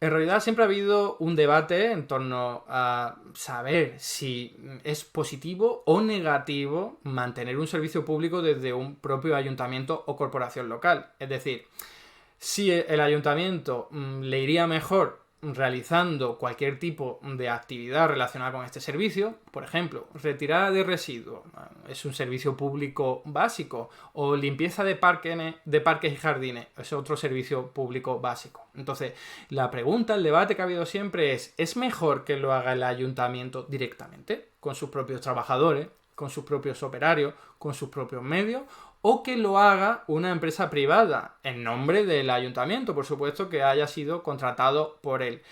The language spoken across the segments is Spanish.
En realidad siempre ha habido un debate en torno a saber si es positivo o negativo mantener un servicio público desde un propio ayuntamiento o corporación local. Es decir, si el ayuntamiento le iría mejor realizando cualquier tipo de actividad relacionada con este servicio, por ejemplo, retirada de residuos, es un servicio público básico, o limpieza de parques y jardines, es otro servicio público básico. Entonces, la pregunta, el debate que ha habido siempre ¿es mejor que lo haga el ayuntamiento directamente, con sus propios trabajadores, con sus propios operarios, con sus propios medios, o que lo haga una empresa privada, en nombre del ayuntamiento, por supuesto, que haya sido contratado por él?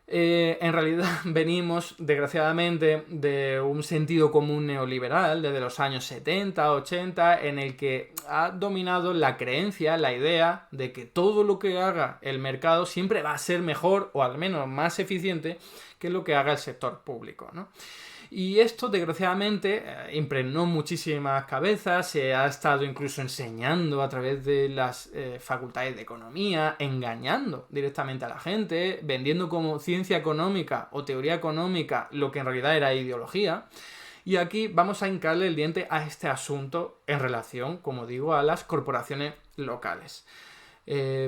En realidad venimos, desgraciadamente, de un sentido común neoliberal desde los años 70, 80, en el que ha dominado la creencia, la idea de que todo lo que haga el mercado siempre va a ser mejor o al menos más eficiente que lo que haga el sector público, ¿no? Y esto, desgraciadamente, impregnó muchísimas cabezas, se ha estado incluso enseñando a través de las facultades de economía, engañando directamente a la gente, vendiendo como ciencia económica o teoría económica lo que en realidad era ideología. Y aquí vamos a hincarle el diente a este asunto en relación, como digo, a las corporaciones locales.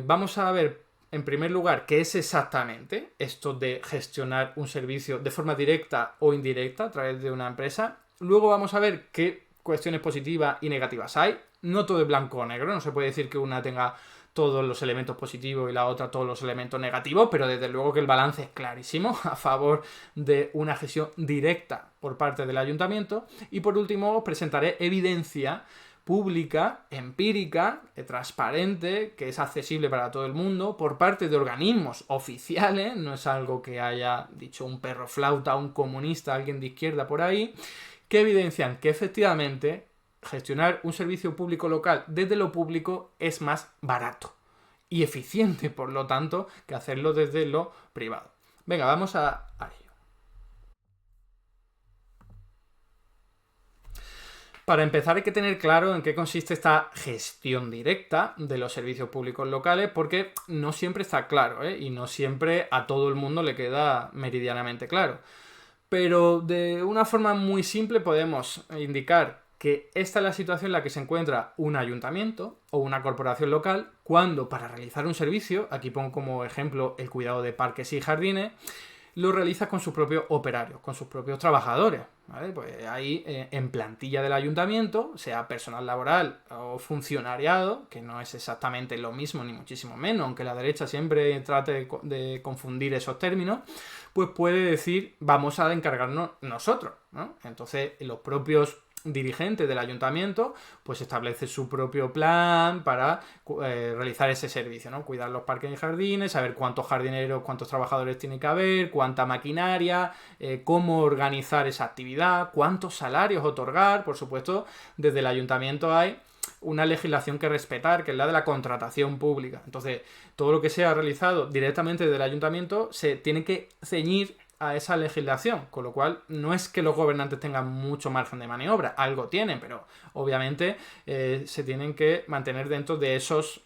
Vamos a ver, en primer lugar, ¿qué es exactamente esto de gestionar un servicio de forma directa o indirecta a través de una empresa? Luego vamos a ver qué cuestiones positivas y negativas hay. No todo es blanco o negro, no se puede decir que una tenga todos los elementos positivos y la otra todos los elementos negativos, pero desde luego que el balance es clarísimo a favor de una gestión directa por parte del ayuntamiento. Y por último, os presentaré evidencia pública, empírica, transparente, que es accesible para todo el mundo, por parte de organismos oficiales, no es algo que haya dicho un perro flauta, un comunista, alguien de izquierda por ahí, que evidencian que efectivamente gestionar un servicio público local desde lo público es más barato y eficiente, por lo tanto, que hacerlo desde lo privado. Venga, vamos a ello. Para empezar hay que tener claro en qué consiste esta gestión directa de los servicios públicos locales, porque no siempre está claro, ¿eh? Y no siempre a todo el mundo le queda meridianamente claro. Pero de una forma muy simple podemos indicar que esta es la situación en la que se encuentra un ayuntamiento o una corporación local cuando para realizar un servicio, aquí pongo como ejemplo el cuidado de parques y jardines, lo realiza con sus propios operarios, con sus propios trabajadores, ¿vale? Pues ahí en plantilla del ayuntamiento, sea personal laboral o funcionariado, que no es exactamente lo mismo ni muchísimo menos, aunque la derecha siempre trate de confundir esos términos, pues puede decir vamos a encargarnos nosotros, ¿no? Entonces los propios dirigente del ayuntamiento pues establece su propio plan para realizar ese servicio, ¿no? Cuidar los parques y jardines, saber cuántos jardineros, cuántos trabajadores tiene que haber, cuánta maquinaria, cómo organizar esa actividad, cuántos salarios otorgar. Por supuesto, desde el ayuntamiento hay una legislación que respetar, que es la de la contratación pública. Entonces, todo lo que sea realizado directamente del ayuntamiento se tiene que ceñir a esa legislación, con lo cual no es que los gobernantes tengan mucho margen de maniobra, algo tienen, pero obviamente se tienen que mantener dentro de esos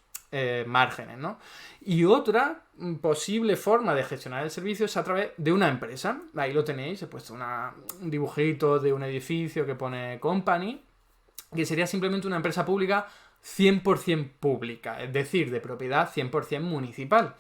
márgenes, ¿no? Y otra posible forma de gestionar el servicio es a través de una empresa. Ahí lo tenéis, he puesto un dibujito de un edificio que pone company, que sería simplemente una empresa pública 100% pública, es decir, de propiedad 100% municipal.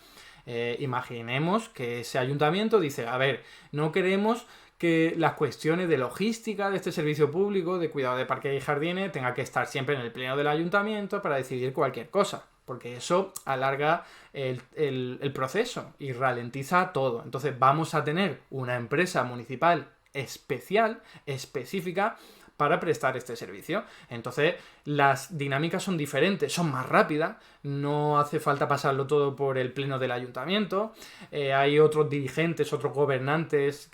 Imaginemos que ese ayuntamiento dice, a ver, no queremos que las cuestiones de logística de este servicio público, de cuidado de parques y jardines, tenga que estar siempre en el pleno del ayuntamiento para decidir cualquier cosa, porque eso alarga el proceso y ralentiza todo. Entonces vamos a tener una empresa municipal especial, específica, para prestar este servicio. Entonces, las dinámicas son diferentes, son más rápidas, no hace falta pasarlo todo por el pleno del ayuntamiento, hay otros dirigentes, otros gobernantes,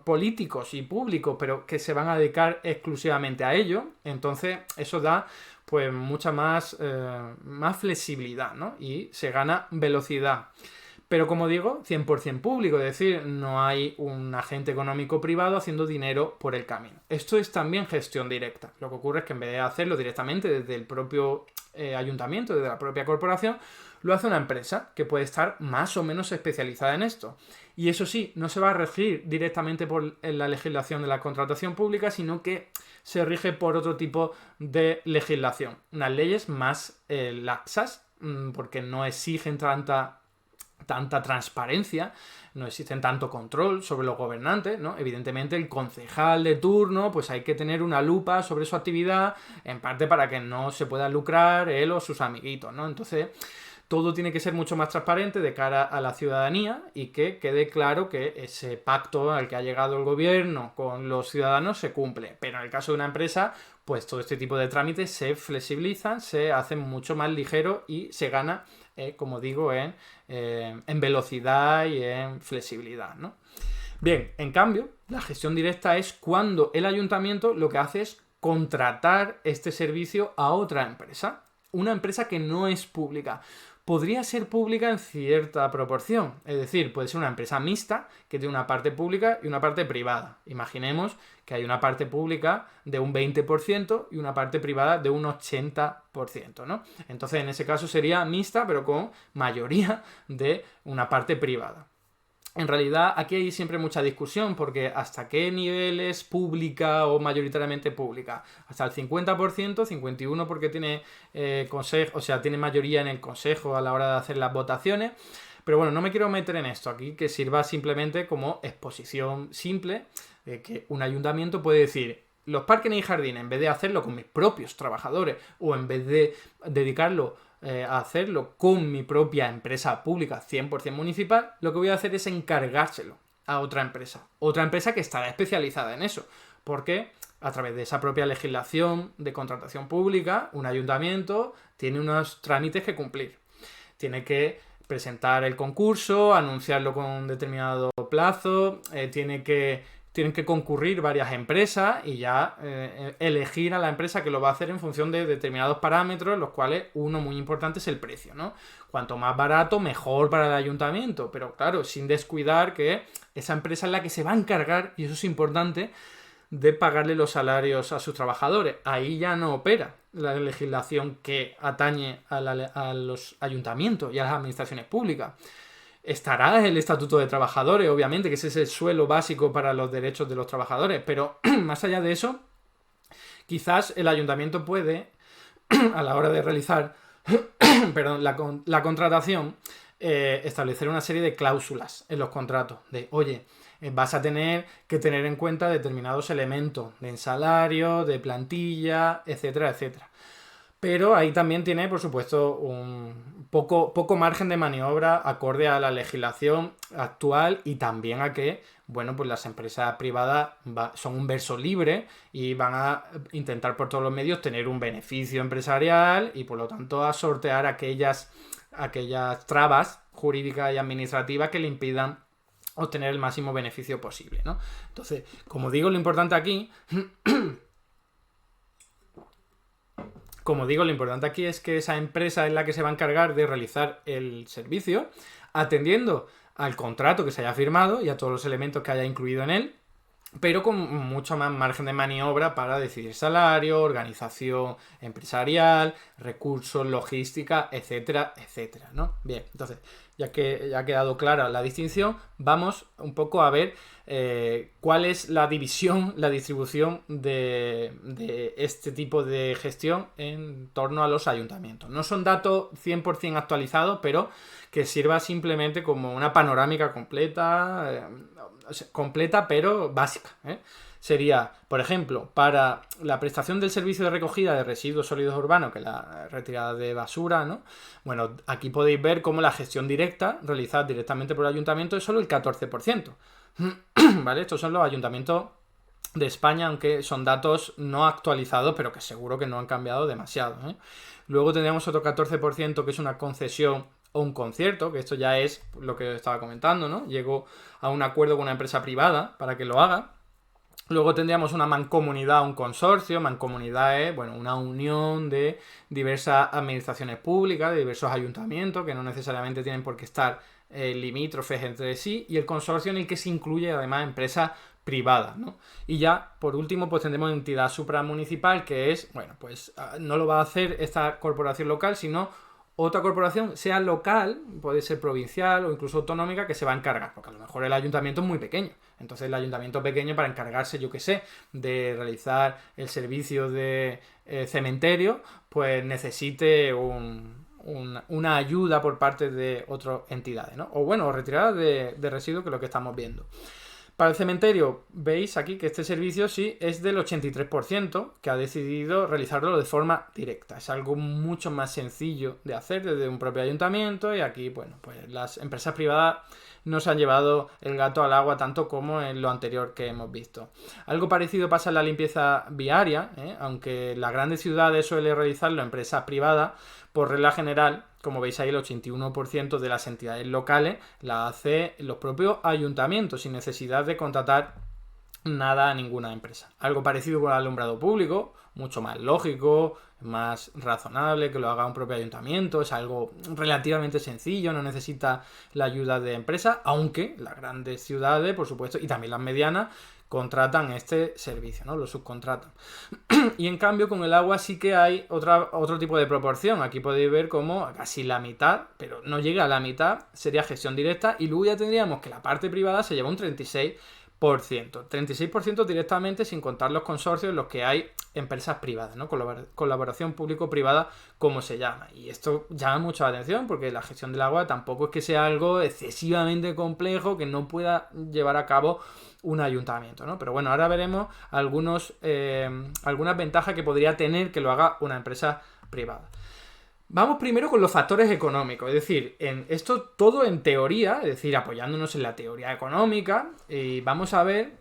políticos y públicos, pero que se van a dedicar exclusivamente a ello. Entonces, eso da pues mucha más flexibilidad, ¿no? Y se gana velocidad. Pero como digo, 100% público, es decir, no hay un agente económico privado haciendo dinero por el camino. Esto es también gestión directa. Lo que ocurre es que en vez de hacerlo directamente desde el propio ayuntamiento, desde la propia corporación, lo hace una empresa que puede estar más o menos especializada en esto. Y eso sí, no se va a regir directamente por la legislación de la contratación pública, sino que se rige por otro tipo de legislación. Unas leyes más laxas, porque no exigen tanta transparencia, no existen tanto control sobre los gobernantes, ¿no? Evidentemente el concejal de turno, pues hay que tener una lupa sobre su actividad, en parte para que no se pueda lucrar él o sus amiguitos, ¿no? Entonces, todo tiene que ser mucho más transparente de cara a la ciudadanía y que quede claro que ese pacto al que ha llegado el gobierno con los ciudadanos se cumple. Pero en el caso de una empresa, pues todo este tipo de trámites se flexibilizan, se hacen mucho más ligeros y se gana, como digo, en velocidad y en flexibilidad, ¿no? Bien, en cambio, la gestión directa es cuando el ayuntamiento lo que hace es contratar este servicio a otra empresa. Una empresa que no es pública. Podría ser pública en cierta proporción, es decir, puede ser una empresa mixta que tiene una parte pública y una parte privada. Imaginemos que hay una parte pública de un 20% y una parte privada de un 80%, ¿no? Entonces, en ese caso sería mixta, pero con mayoría de una parte privada. En realidad, aquí hay siempre mucha discusión, porque ¿hasta qué nivel es pública o mayoritariamente pública? Hasta el 50%, 51% porque tiene consejo, o sea, tiene mayoría en el consejo a la hora de hacer las votaciones. Pero bueno, no me quiero meter en esto aquí, que sirva simplemente como exposición simple de que un ayuntamiento puede decir: los parques y jardines, en vez de hacerlo con mis propios trabajadores o en vez de dedicarlo a hacerlo con mi propia empresa pública 100% municipal, lo que voy a hacer es encargárselo a otra empresa que estará especializada en eso, porque a través de esa propia legislación de contratación pública, un ayuntamiento tiene unos trámites que cumplir. Tiene que presentar el concurso, anunciarlo con un determinado plazo, tienen que concurrir varias empresas y ya elegir a la empresa que lo va a hacer en función de determinados parámetros, los cuales uno muy importante es el precio, ¿no? Cuanto más barato, mejor para el ayuntamiento, pero claro, sin descuidar que esa empresa es la que se va a encargar, y eso es importante, de pagarle los salarios a sus trabajadores. Ahí ya no opera la legislación que atañe a los ayuntamientos y a las administraciones públicas. Estará el Estatuto de Trabajadores, obviamente, que ese es el suelo básico para los derechos de los trabajadores, pero más allá de eso, quizás el ayuntamiento puede, a la hora de realizar perdón, la contratación, establecer una serie de cláusulas en los contratos, de, oye, vas a tener que tener en cuenta determinados elementos de salario, de plantilla, etcétera, etcétera. Pero ahí también tiene, por supuesto, un poco margen de maniobra acorde a la legislación actual y también a que, bueno, pues las empresas privadas son un verso libre y van a intentar por todos los medios tener un beneficio empresarial y por lo tanto a sortear aquellas trabas jurídicas y administrativas que le impidan obtener el máximo beneficio posible, ¿no? Entonces, como digo, lo importante aquí es que esa empresa es la que se va a encargar de realizar el servicio, atendiendo al contrato que se haya firmado y a todos los elementos que haya incluido en él, pero con mucho más margen de maniobra para decidir salario, organización empresarial, recursos, logística, etcétera, etcétera, ¿no? Bien, entonces, ya que ha quedado clara la distinción, vamos un poco a ver cuál es la división, la distribución de este tipo de gestión en torno a los ayuntamientos. No son datos 100% actualizados, pero que sirva simplemente como una panorámica completa, pero básica, ¿eh? Sería, por ejemplo, para la prestación del servicio de recogida de residuos sólidos urbanos, que es la retirada de basura, ¿no? Bueno, aquí podéis ver cómo la gestión directa, realizada directamente por el ayuntamiento, es solo el 14%. ¿Vale? Estos son los ayuntamientos de España, aunque son datos no actualizados, pero que seguro que no han cambiado demasiado, ¿eh? Luego tendríamos otro 14% que es una concesión o un concierto, que esto ya es lo que estaba comentando, ¿no? Llego a un acuerdo con una empresa privada para que lo haga. Luego tendríamos una mancomunidad o un consorcio. Mancomunidad es, bueno, una unión de diversas administraciones públicas, de diversos ayuntamientos, que no necesariamente tienen por qué estar limítrofes entre sí. Y el consorcio en el que se incluye además empresas privadas, ¿no? Y ya, por último, pues tendremos entidad supramunicipal, que es, bueno, pues no lo va a hacer esta corporación local, sino otra corporación, sea local, puede ser provincial o incluso autonómica, que se va a encargar, porque a lo mejor el ayuntamiento es muy pequeño. Entonces el ayuntamiento pequeño, para encargarse, yo qué sé, de realizar el servicio de cementerio, pues necesite una ayuda por parte de otras entidades, ¿no? O bueno, retirada de residuos, que es lo que estamos viendo. Para el cementerio, veis aquí que este servicio sí es del 83%, que ha decidido realizarlo de forma directa. Es algo mucho más sencillo de hacer desde un propio ayuntamiento, y aquí, bueno, pues las empresas privadas nos han llevado el gato al agua tanto como en lo anterior que hemos visto. Algo parecido pasa en la limpieza viaria, aunque las grandes ciudades suelen realizarlo empresas privadas, por regla general, como veis ahí, el 81% de las entidades locales la hace los propios ayuntamientos sin necesidad de contratar nada a ninguna empresa. Algo parecido con el alumbrado público, mucho más lógico, más razonable que lo haga un propio ayuntamiento, es algo relativamente sencillo, no necesita la ayuda de empresas, aunque las grandes ciudades, por supuesto, y también las medianas, contratan este servicio, ¿no? Lo subcontratan. Y en cambio con el agua sí que hay otro tipo de proporción. Aquí podéis ver como casi la mitad, pero no llega a la mitad, sería gestión directa, y luego ya tendríamos que la parte privada se lleva un 36%. 36% directamente, sin contar los consorcios en los que hay empresas privadas, ¿no? Colaboración público-privada, como se llama. Y esto llama mucho la atención porque la gestión del agua tampoco es que sea algo excesivamente complejo que no pueda llevar a cabo un ayuntamiento, ¿no? Pero bueno, ahora veremos algunas ventajas que podría tener que lo haga una empresa privada. Vamos primero con los factores económicos, es decir, en esto todo en teoría, es decir, apoyándonos en la teoría económica, y vamos a ver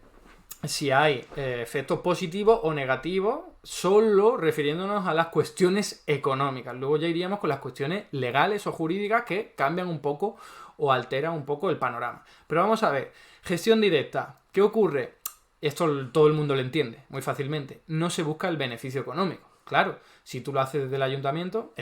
si hay efectos positivos o negativos, solo refiriéndonos a las cuestiones económicas. Luego ya iríamos con las cuestiones legales o jurídicas que cambian un poco o alteran un poco el panorama. Pero vamos a ver, gestión directa, ¿qué ocurre? Esto todo el mundo lo entiende muy fácilmente, no se busca el beneficio económico. Claro, si tú lo haces desde el ayuntamiento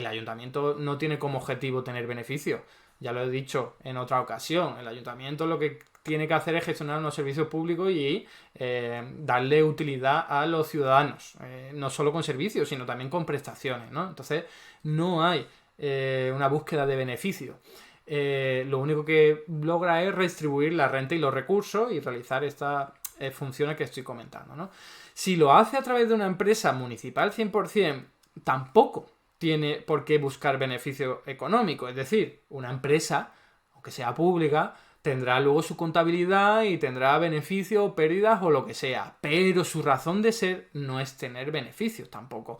no tiene como objetivo tener beneficio. Ya lo he dicho en otra ocasión, el ayuntamiento lo que tiene que hacer es gestionar unos servicios públicos y darle utilidad a los ciudadanos, no solo con servicios, sino también con prestaciones, ¿no? Entonces, no hay una búsqueda de beneficio. Lo único que logra es redistribuir la renta y los recursos y realizar estas funciones que estoy comentando, ¿no? Si lo hace a través de una empresa municipal 100%, tampoco tiene por qué buscar beneficio económico. Es decir, una empresa, aunque sea pública, tendrá luego su contabilidad y tendrá beneficios, pérdidas o lo que sea. Pero su razón de ser no es tener beneficios tampoco.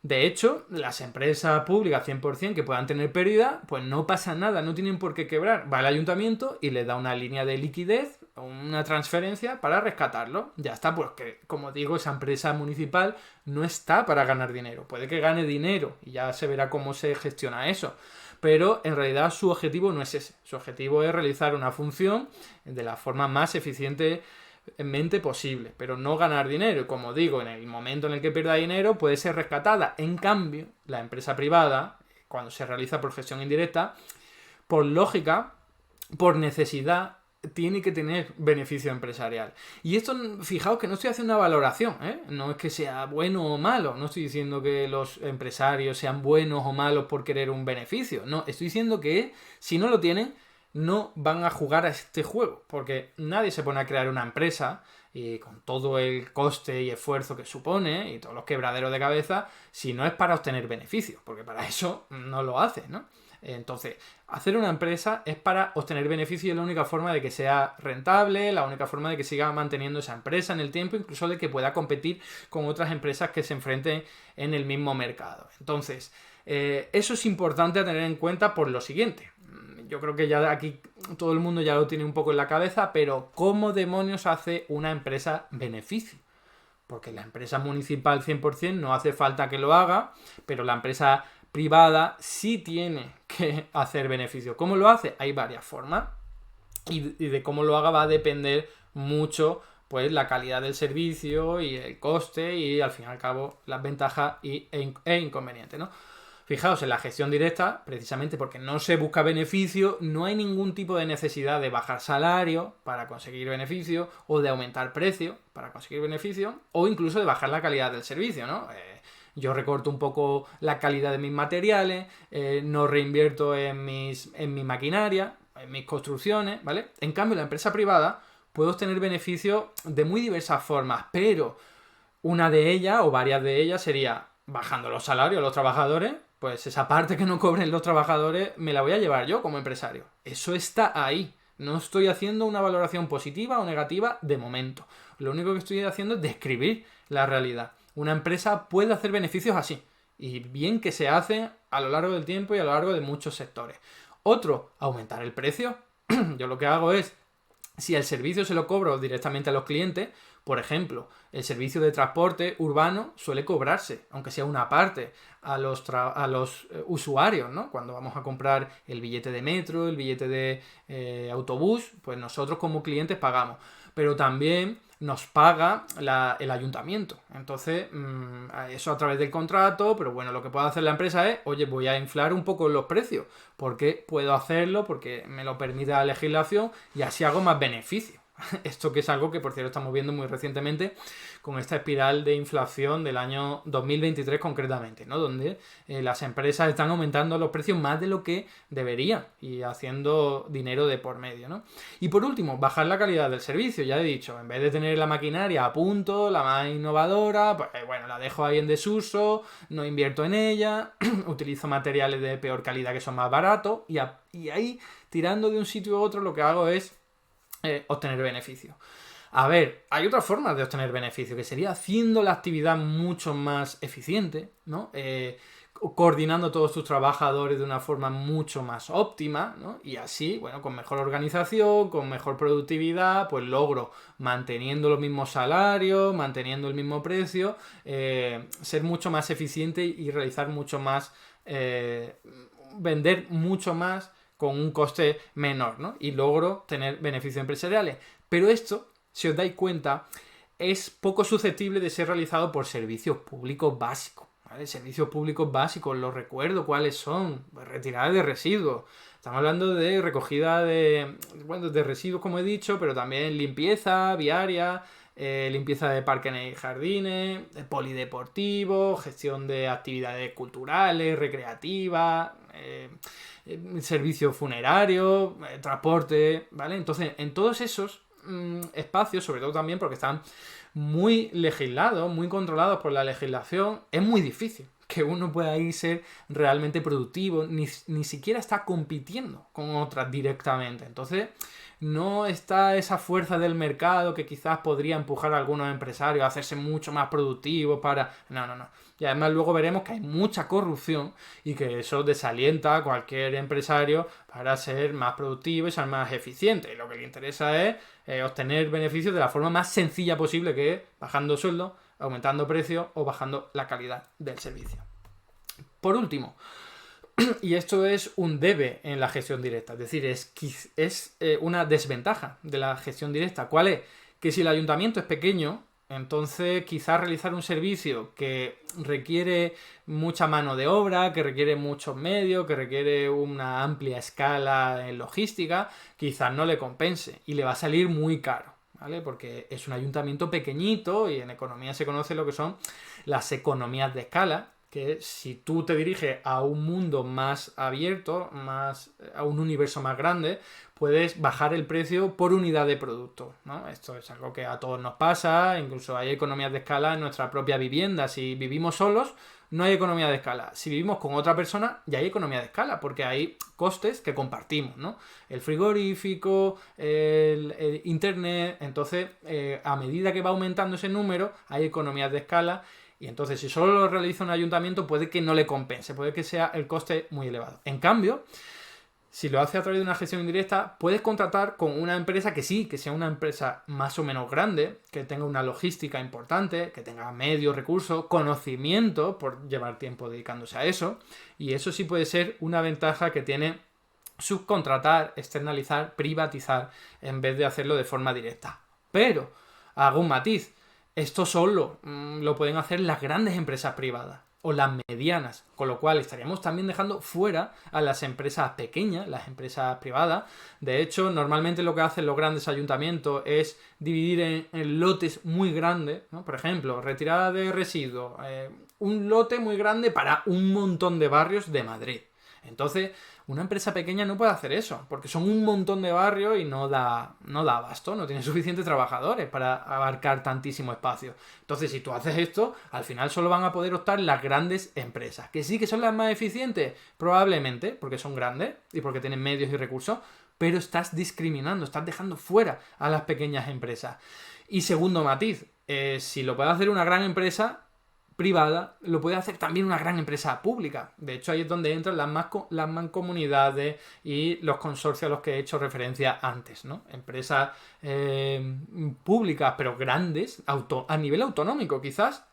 De hecho, las empresas públicas 100% que puedan tener pérdida, pues no pasa nada, no tienen por qué quebrar. Va al ayuntamiento y le da una línea de liquidez, una transferencia para rescatarlo. Ya está, pues que, como digo, esa empresa municipal no está para ganar dinero. Puede que gane dinero y ya se verá cómo se gestiona eso. Pero en realidad su objetivo no es ese. Su objetivo es realizar una función de la forma más eficiente posible, pero no ganar dinero. Y como digo, en el momento en el que pierda dinero puede ser rescatada. En cambio, la empresa privada, cuando se realiza por gestión indirecta, por lógica, por necesidad, tiene que tener beneficio empresarial. Y esto, fijaos que no estoy haciendo una valoración, no es que sea bueno o malo, no estoy diciendo que los empresarios sean buenos o malos por querer un beneficio, no, estoy diciendo que si no lo tienen, no van a jugar a este juego, porque nadie se pone a crear una empresa y con todo el coste y esfuerzo que supone y todos los quebraderos de cabeza, si no es para obtener beneficios, porque para eso no lo hace, ¿no? Entonces, hacer una empresa es para obtener beneficios y es la única forma de que sea rentable, la única forma de que siga manteniendo esa empresa en el tiempo, incluso de que pueda competir con otras empresas que se enfrenten en el mismo mercado. Entonces, eso es importante a tener en cuenta por lo siguiente. Yo creo que ya aquí todo el mundo ya lo tiene un poco en la cabeza, pero ¿cómo demonios hace una empresa beneficio? Porque la empresa municipal 100% no hace falta que lo haga, pero la empresa privada sí tiene que hacer beneficio. ¿Cómo lo hace? Hay varias formas y de cómo lo haga va a depender mucho pues la calidad del servicio y el coste y al fin y al cabo las ventajas e inconvenientes, ¿no? Fijaos, en la gestión directa, precisamente porque no se busca beneficio, no hay ningún tipo de necesidad de bajar salario para conseguir beneficio, o de aumentar precio para conseguir beneficio, o incluso de bajar la calidad del servicio, ¿no? Yo recorto un poco la calidad de mis materiales, no reinvierto en mi maquinaria, en mis construcciones, ¿vale? En cambio, la empresa privada puede obtener beneficios de muy diversas formas, pero una de ellas, o varias de ellas, sería bajando los salarios a los trabajadores, pues esa parte que no cobren los trabajadores me la voy a llevar yo como empresario. Eso está ahí. No estoy haciendo una valoración positiva o negativa de momento. Lo único que estoy haciendo es describir la realidad. Una empresa puede hacer beneficios así, y bien que se hacen a lo largo del tiempo y a lo largo de muchos sectores. Otro, aumentar el precio. Yo lo que hago es, si el servicio se lo cobro directamente a los clientes, por ejemplo, el servicio de transporte urbano suele cobrarse, aunque sea una parte, a los usuarios, ¿no? Cuando vamos a comprar el billete de metro, el billete de autobús, pues nosotros como clientes pagamos. Pero también nos paga el ayuntamiento. Entonces, eso a través del contrato, pero bueno, lo que puede hacer la empresa es, oye, voy a inflar un poco los precios, porque puedo hacerlo, porque me lo permite la legislación y así hago más beneficio. Esto que es algo que, por cierto, estamos viendo muy recientemente con esta espiral de inflación del año 2023 concretamente, ¿no? Donde las empresas están aumentando los precios más de lo que deberían y haciendo dinero de por medio, ¿no? Y por último, bajar la calidad del servicio. Ya he dicho, en vez de tener la maquinaria a punto, la más innovadora, pues bueno, la dejo ahí en desuso, no invierto en ella, utilizo materiales de peor calidad que son más baratos y ahí, tirando de un sitio a otro, lo que hago es obtener beneficios. A ver, hay otras formas de obtener beneficios, que sería haciendo la actividad mucho más eficiente, ¿no? Coordinando todos tus trabajadores de una forma mucho más óptima, ¿no? Y así, bueno, con mejor organización, con mejor productividad, pues logro, manteniendo los mismos salarios, manteniendo el mismo precio, ser mucho más eficiente y realizar mucho más, vender mucho más con un coste menor, ¿no? Y logro tener beneficios empresariales. Pero esto, si os dais cuenta, es poco susceptible de ser realizado por servicios públicos básicos, ¿vale? Servicios públicos básicos, los recuerdo cuáles son. Pues retirada de residuos. Estamos hablando de recogida de residuos, como he dicho, pero también limpieza viaria, limpieza de parques y jardines, polideportivos, gestión de actividades culturales, recreativas, servicios funerarios, transporte, ¿vale? Entonces, en todos esos espacios, sobre todo también porque están muy legislados, muy controlados por la legislación, es muy difícil que uno pueda ahí ser realmente productivo, ni siquiera está compitiendo con otras directamente. Entonces, no está esa fuerza del mercado que quizás podría empujar a algunos empresarios a hacerse mucho más productivos para... No. Y además luego veremos que hay mucha corrupción y que eso desalienta a cualquier empresario para ser más productivo y ser más eficiente. Y lo que le interesa es obtener beneficios de la forma más sencilla posible, que es bajando sueldos, aumentando precios o bajando la calidad del servicio. Por último, y esto es un debe en la gestión directa, es decir, es una desventaja de la gestión directa. ¿Cuál es? Que si el ayuntamiento es pequeño, entonces quizás realizar un servicio que requiere mucha mano de obra, que requiere muchos medios, que requiere una amplia escala en logística, quizás no le compense y le va a salir muy caro, ¿vale? Porque es un ayuntamiento pequeñito y en economía se conoce lo que son las economías de escala, que si tú te diriges a un mundo más abierto, a un universo más grande, puedes bajar el precio por unidad de producto, ¿no? Esto es algo que a todos nos pasa, incluso hay economías de escala en nuestra propia vivienda. Si vivimos solos, no hay economía de escala. Si vivimos con otra persona, ya hay economía de escala, porque hay costes que compartimos, ¿no? El frigorífico, el internet. Entonces, a medida que va aumentando ese número, hay economías de escala. Y entonces, si solo lo realiza un ayuntamiento, puede que no le compense, puede que sea el coste muy elevado. En cambio, si lo hace a través de una gestión indirecta, puedes contratar con una empresa que sí, que sea una empresa más o menos grande, que tenga una logística importante, que tenga medios, recursos, conocimiento, por llevar tiempo dedicándose a eso. Y eso sí puede ser una ventaja que tiene subcontratar, externalizar, privatizar, en vez de hacerlo de forma directa. Pero, hago un matiz. Esto solo lo pueden hacer las grandes empresas privadas. o las medianas, con lo cual estaríamos también dejando fuera a las empresas pequeñas, las empresas privadas. De hecho, normalmente lo que hacen los grandes ayuntamientos es dividir en lotes muy grandes, ¿no? Por ejemplo, retirada de residuos, un lote muy grande para un montón de barrios de Madrid. Entonces, una empresa pequeña no puede hacer eso, porque son un montón de barrios y no da abasto, no tiene suficientes trabajadores para abarcar tantísimo espacio. Entonces, si tú haces esto, al final solo van a poder optar las grandes empresas. ¿Que sí que son las más eficientes? Probablemente, porque son grandes y porque tienen medios y recursos, pero estás discriminando, estás dejando fuera a las pequeñas empresas. Y segundo matiz, si lo puede hacer una gran empresa privada, lo puede hacer también una gran empresa pública. De hecho, ahí es donde entran las mancomunidades y los consorcios a los que he hecho referencia antes, ¿no? Empresas públicas, pero grandes, a nivel autonómico quizás,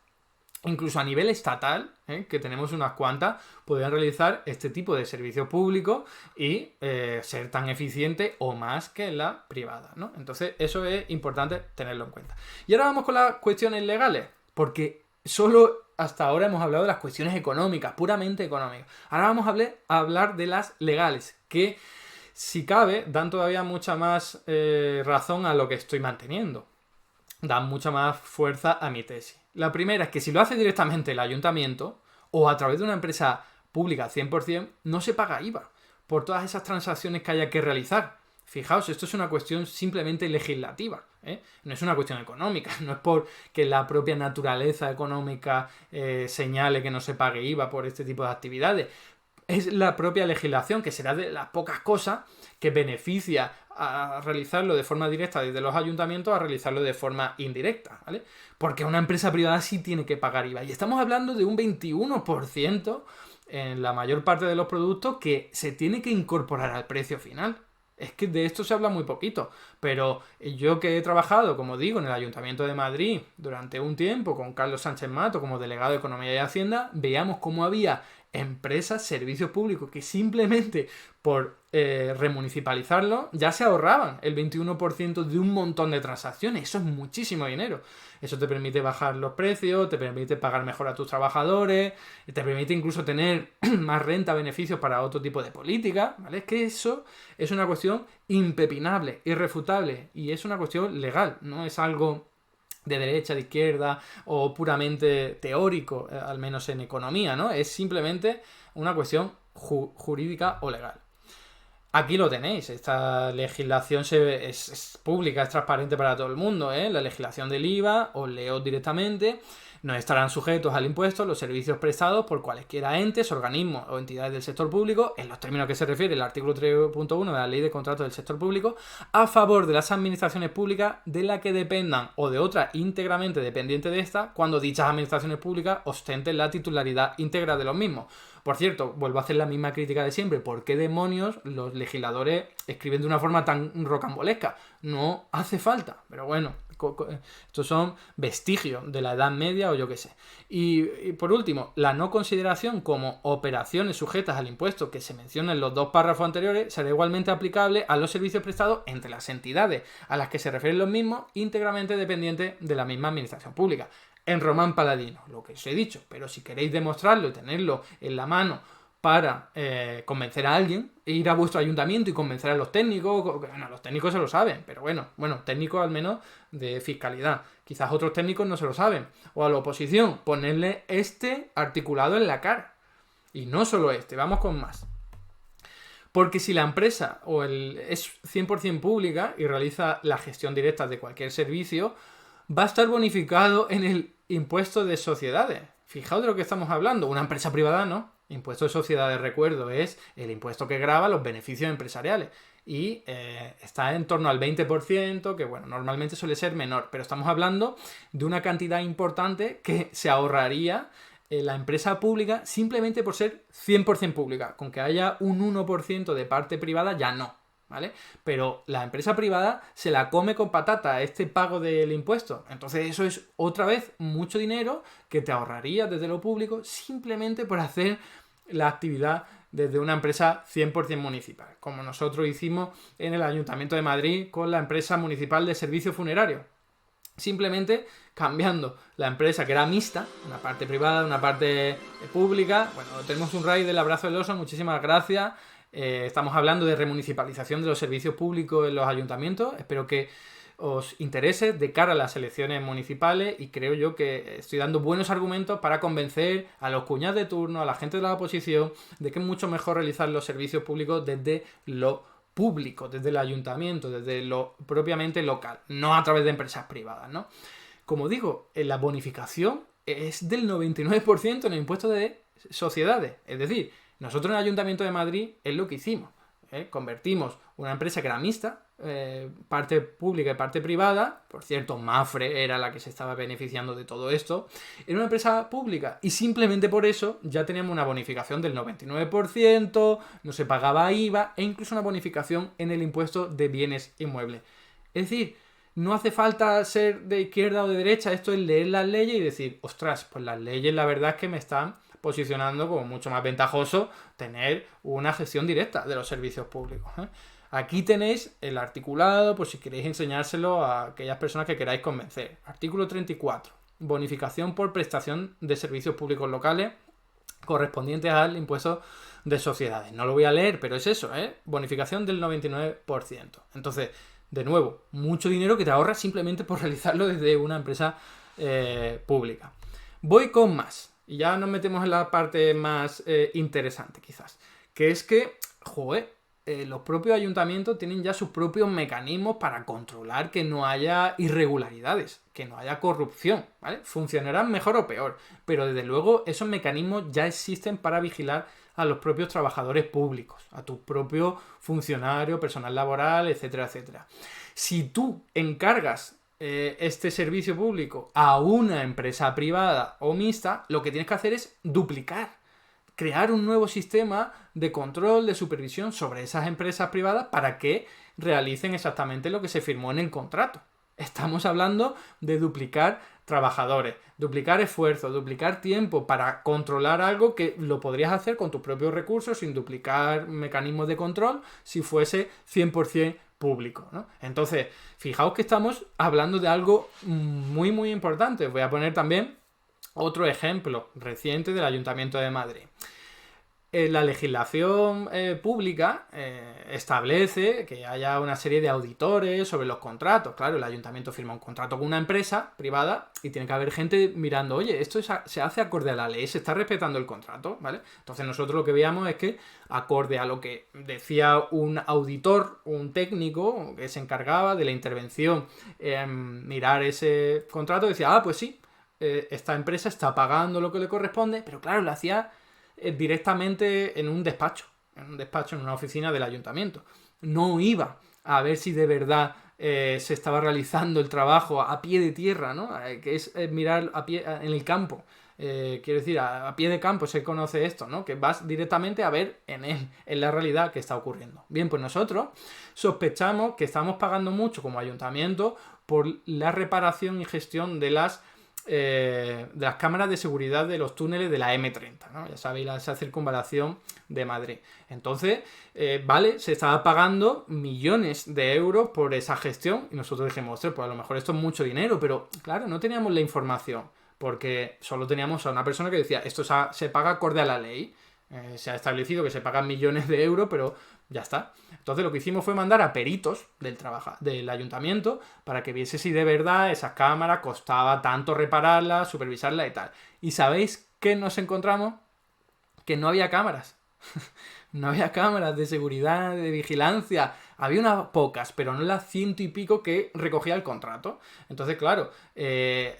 incluso a nivel estatal, que tenemos unas cuantas, podrían realizar este tipo de servicios públicos y ser tan eficiente o más que la privada, ¿no? Entonces, eso es importante tenerlo en cuenta. Y ahora vamos con las cuestiones legales, porque solo hasta ahora hemos hablado de las cuestiones económicas, puramente económicas. Ahora vamos a hablar de las legales, que si cabe dan todavía mucha más razón a lo que estoy manteniendo. Dan mucha más fuerza a mi tesis. La primera es que si lo hace directamente el ayuntamiento o a través de una empresa pública 100%, no se paga IVA por todas esas transacciones que haya que realizar. Fijaos, esto es una cuestión simplemente legislativa, ¿eh? No es una cuestión económica, no es porque la propia naturaleza económica señale que no se pague IVA por este tipo de actividades. Es la propia legislación, que será de las pocas cosas que beneficia a realizarlo de forma directa desde los ayuntamientos a realizarlo de forma indirecta, ¿vale? Porque una empresa privada sí tiene que pagar IVA. Y estamos hablando de un 21% en la mayor parte de los productos que se tiene que incorporar al precio final. Es que de esto se habla muy poquito, pero yo que he trabajado, como digo, en el Ayuntamiento de Madrid durante un tiempo con Carlos Sánchez Mato como delegado de Economía y Hacienda, veíamos cómo había empresas, servicios públicos que simplemente por remunicipalizarlo ya se ahorraban el 21% de un montón de transacciones. Eso es muchísimo dinero. Eso te permite bajar los precios, te permite pagar mejor a tus trabajadores, te permite incluso tener más renta, beneficios para otro tipo de política, ¿vale? Es que eso es una cuestión impepinable, irrefutable, y es una cuestión legal, no es algo de derecha, de izquierda o puramente teórico, al menos en economía, ¿no? Es simplemente una cuestión jurídica o legal. Aquí lo tenéis, esta legislación es pública, es transparente para todo el mundo, ¿eh? La legislación del IVA, os leo directamente, no estarán sujetos al impuesto los servicios prestados por cualesquiera entes, organismos o entidades del sector público, en los términos que se refiere el artículo 3.1 de la Ley de Contratos del Sector Público, a favor de las administraciones públicas de la que dependan o de otra íntegramente dependiente de esta, cuando dichas administraciones públicas ostenten la titularidad íntegra de los mismos. Por cierto, vuelvo a hacer la misma crítica de siempre. ¿Por qué demonios los legisladores escriben de una forma tan rocambolesca? No hace falta, pero bueno, estos son vestigios de la Edad Media o yo qué sé. Y por último, la no consideración como operaciones sujetas al impuesto que se menciona en los dos párrafos anteriores será igualmente aplicable a los servicios prestados entre las entidades a las que se refieren los mismos, íntegramente dependientes de la misma administración pública. En Román Paladino, lo que os he dicho, pero si queréis demostrarlo y tenerlo en la mano para convencer a alguien, ir a vuestro ayuntamiento y convencer a los técnicos, bueno, los técnicos se lo saben, pero bueno, técnicos al menos de fiscalidad, quizás otros técnicos no se lo saben, o a la oposición, ponerle este articulado en la cara, y no solo este, vamos con más. Porque si la empresa es 100% pública y realiza la gestión directa de cualquier servicio, va a estar bonificado en el impuesto de sociedades. Fijaos de lo que estamos hablando. Una empresa privada no. Impuesto de sociedades, recuerdo, es el impuesto que grava los beneficios empresariales. Y está en torno al 20%, que bueno, normalmente suele ser menor. Pero estamos hablando de una cantidad importante que se ahorraría la empresa pública simplemente por ser 100% pública. Con que haya un 1% de parte privada ya no. ¿Vale? Pero la empresa privada se la come con patata este pago del impuesto. Entonces eso es otra vez mucho dinero que te ahorrarías desde lo público simplemente por hacer la actividad desde una empresa 100% municipal, como nosotros hicimos en el Ayuntamiento de Madrid con la empresa municipal de servicios funerarios. Simplemente cambiando la empresa, que era mixta, una parte privada, una parte pública. Bueno, tenemos un raid del abrazo del oso, muchísimas gracias. Estamos hablando de remunicipalización de los servicios públicos en los ayuntamientos. Espero que os interese de cara a las elecciones municipales, y creo yo que estoy dando buenos argumentos para convencer a los cuñados de turno, a la gente de la oposición, de que es mucho mejor realizar los servicios públicos desde lo público, desde el ayuntamiento, desde lo propiamente local, no a través de empresas privadas, ¿no? Como digo, la bonificación es del 99% en el impuesto de sociedades. Es decir, nosotros en el Ayuntamiento de Madrid es lo que hicimos. Convertimos una empresa que era mixta, parte pública y parte privada, por cierto, Mapfre era la que se estaba beneficiando de todo esto, en una empresa pública, y simplemente por eso ya teníamos una bonificación del 99%, no se pagaba IVA e incluso una bonificación en el impuesto de bienes inmuebles. Es decir, no hace falta ser de izquierda o de derecha, esto es leer las leyes y decir, ostras, pues las leyes la verdad es que me están posicionando como mucho más ventajoso tener una gestión directa de los servicios públicos. Aquí tenéis el articulado, por si queréis enseñárselo a aquellas personas que queráis convencer. Artículo 34. Bonificación por prestación de servicios públicos locales correspondientes al impuesto de sociedades. No lo voy a leer, pero es eso, bonificación del 99%. Entonces, de nuevo, mucho dinero que te ahorras simplemente por realizarlo desde una empresa pública. Voy con más. Y ya nos metemos en la parte más interesante, quizás. Que es que, los propios ayuntamientos tienen ya sus propios mecanismos para controlar que no haya irregularidades, que no haya corrupción, ¿vale? Funcionarán mejor o peor, pero desde luego esos mecanismos ya existen para vigilar a los propios trabajadores públicos, a tu propio funcionario, personal laboral, etcétera, etcétera. Si tú encargas este servicio público a una empresa privada o mixta, lo que tienes que hacer es duplicar, crear un nuevo sistema de control, de supervisión sobre esas empresas privadas para que realicen exactamente lo que se firmó en el contrato. Estamos hablando de duplicar trabajadores, duplicar esfuerzos, duplicar tiempo para controlar algo que lo podrías hacer con tus propios recursos sin duplicar mecanismos de control si fuese 100% público, ¿no? Entonces, fijaos que estamos hablando de algo muy, muy importante. Voy a poner también otro ejemplo reciente del Ayuntamiento de Madrid. La legislación pública establece que haya una serie de auditores sobre los contratos. Claro, el ayuntamiento firma un contrato con una empresa privada y tiene que haber gente mirando, oye, esto se hace acorde a la ley, se está respetando el contrato, ¿vale? Entonces nosotros lo que veíamos es que, acorde a lo que decía un auditor, un técnico que se encargaba de la intervención en mirar ese contrato, decía, pues sí, esta empresa está pagando lo que le corresponde, pero claro, lo hacía directamente en un despacho, en una oficina del ayuntamiento. No iba a ver si de verdad se estaba realizando el trabajo a pie de tierra, ¿no? Que es mirar a pie, en el campo. Quiero decir, a pie de campo se conoce esto, ¿no? Que vas directamente a ver en la realidad qué está ocurriendo. Bien, pues nosotros sospechamos que estamos pagando mucho como ayuntamiento por la reparación y gestión de las cámaras de seguridad de los túneles de la M30, ¿no? Ya sabéis, esa circunvalación de Madrid. Entonces, se estaba pagando millones de euros por esa gestión y nosotros dijimos, ostras, pues a lo mejor esto es mucho dinero, pero claro, no teníamos la información porque solo teníamos a una persona que decía, esto se paga acorde a la ley. Se ha establecido que se pagan millones de euros, pero ya está. Entonces lo que hicimos fue mandar a peritos del ayuntamiento para que viese si de verdad esas cámaras costaba tanto repararlas, supervisarlas y tal. ¿Y sabéis qué nos encontramos? Que no había cámaras. No había cámaras de seguridad, de vigilancia. Había unas pocas, pero no las 100 y pico que recogía el contrato. Entonces, claro,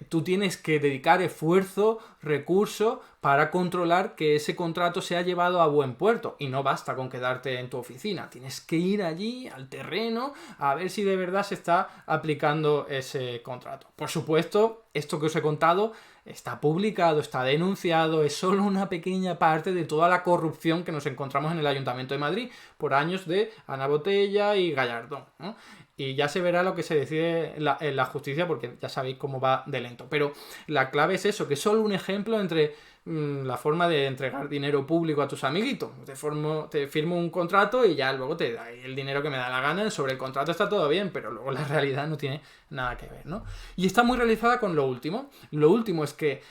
tú tienes que dedicar esfuerzo, recursos para controlar que ese contrato sea llevado a buen puerto. Y no basta con quedarte en tu oficina. Tienes que ir allí, al terreno, a ver si de verdad se está aplicando ese contrato. Por supuesto, esto que os he contado está publicado, está denunciado, es solo una pequeña parte de toda la corrupción que nos encontramos en el Ayuntamiento de Madrid por años de Ana Botella y Gallardón, ¿no? Y ya se verá lo que se decide en la justicia porque ya sabéis cómo va de lento. Pero la clave es eso, que es solo un ejemplo entre la forma de entregar dinero público a tus amiguitos. Te firmo un contrato y ya luego te da el dinero que me da la gana. Sobre el contrato está todo bien, pero luego la realidad no tiene nada que ver, ¿no? Y está muy realizada con lo último. Lo último es que,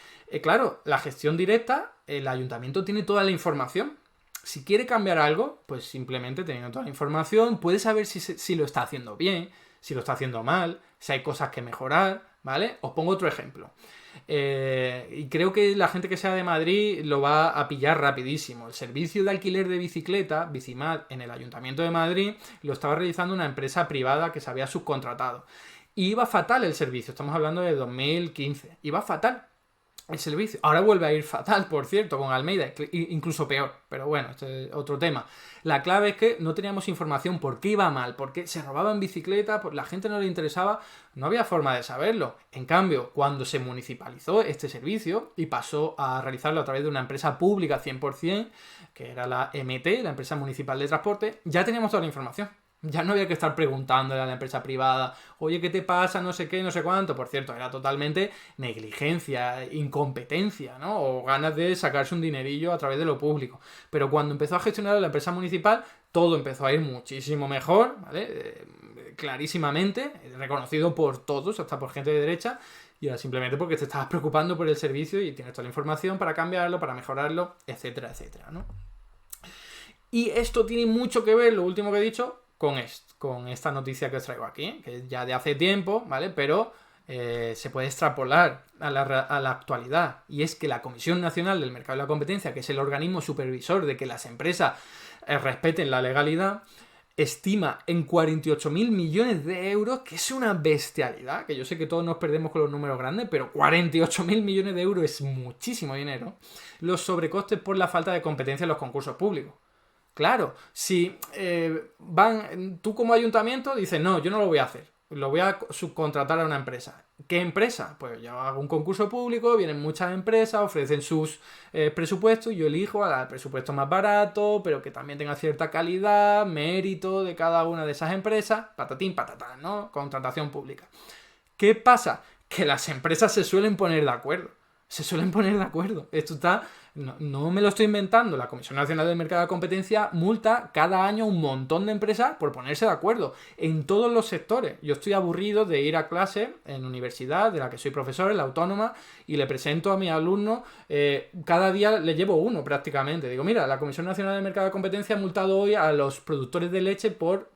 claro, la gestión directa, el ayuntamiento tiene toda la información. Si quiere cambiar algo, pues simplemente teniendo toda la información, puede saber si lo está haciendo bien, si lo está haciendo mal, si hay cosas que mejorar, ¿vale? Os pongo otro ejemplo. Y creo que la gente que sea de Madrid lo va a pillar rapidísimo. El servicio de alquiler de bicicleta, Bicimad, en el Ayuntamiento de Madrid, lo estaba realizando una empresa privada que se había subcontratado. Y iba fatal el servicio, estamos hablando de 2015. Iba fatal el servicio. Ahora vuelve a ir fatal, por cierto, con Almeida, incluso peor. Pero bueno, este es otro tema. La clave es que no teníamos información por qué iba mal, por qué se robaban bicicletas, la gente no le interesaba, no había forma de saberlo. En cambio, cuando se municipalizó este servicio y pasó a realizarlo a través de una empresa pública 100%, que era la MT, la Empresa Municipal de Transporte, ya teníamos toda la información. Ya no había que estar preguntándole a la empresa privada, oye, ¿qué te pasa? No sé qué, no sé cuánto. Por cierto, era totalmente negligencia, incompetencia, ¿no? O ganas de sacarse un dinerillo a través de lo público. Pero cuando empezó a gestionar la empresa municipal, todo empezó a ir muchísimo mejor, ¿vale? Clarísimamente, reconocido por todos, hasta por gente de derecha, y era simplemente porque te estabas preocupando por el servicio y tienes toda la información para cambiarlo, para mejorarlo, etcétera, etcétera, ¿no? Y esto tiene mucho que ver, lo último que he dicho, con esta noticia que os traigo aquí, que es ya de hace tiempo, ¿vale? Pero se puede extrapolar a la actualidad. Y es que la Comisión Nacional del Mercado y la Competencia, que es el organismo supervisor de que las empresas respeten la legalidad, estima en 48.000 millones de euros, que es una bestialidad, que yo sé que todos nos perdemos con los números grandes, pero 48.000 millones de euros es muchísimo dinero, los sobrecostes por la falta de competencia en los concursos públicos. Claro, si tú como ayuntamiento dices, no, yo no lo voy a hacer, lo voy a subcontratar a una empresa. ¿Qué empresa? Pues yo hago un concurso público, vienen muchas empresas, ofrecen sus presupuestos y yo elijo al presupuesto más barato, pero que también tenga cierta calidad, mérito de cada una de esas empresas, patatín, patatán, ¿no? Contratación pública. ¿Qué pasa? Que las empresas se suelen poner de acuerdo. Esto está... No me lo estoy inventando. La Comisión Nacional del Mercado de Competencia multa cada año un montón de empresas por ponerse de acuerdo en todos los sectores. Yo estoy aburrido de ir a clase en universidad, de la que soy profesor, en la Autónoma, y le presento a mis alumnos, cada día le llevo uno prácticamente. Digo, mira, la Comisión Nacional del Mercado de Competencia ha multado hoy a los productores de leche por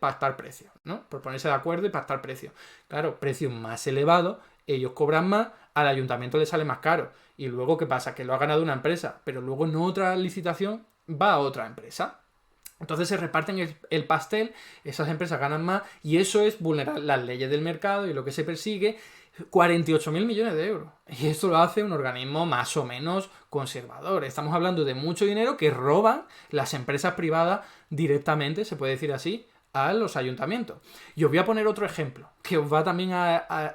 pactar precios, ¿no? Por ponerse de acuerdo y pactar precios. Claro, precios más elevados, ellos cobran más, al ayuntamiento le sale más caro. Y luego, ¿qué pasa? Que lo ha ganado una empresa, pero luego en otra licitación va a otra empresa. Entonces se reparten el pastel, esas empresas ganan más y eso es vulnerar las leyes del mercado y lo que se persigue, 48.000 millones de euros. Y esto lo hace un organismo más o menos conservador. Estamos hablando de mucho dinero que roban las empresas privadas directamente, se puede decir así, a los ayuntamientos. Y os voy a poner otro ejemplo, que os va también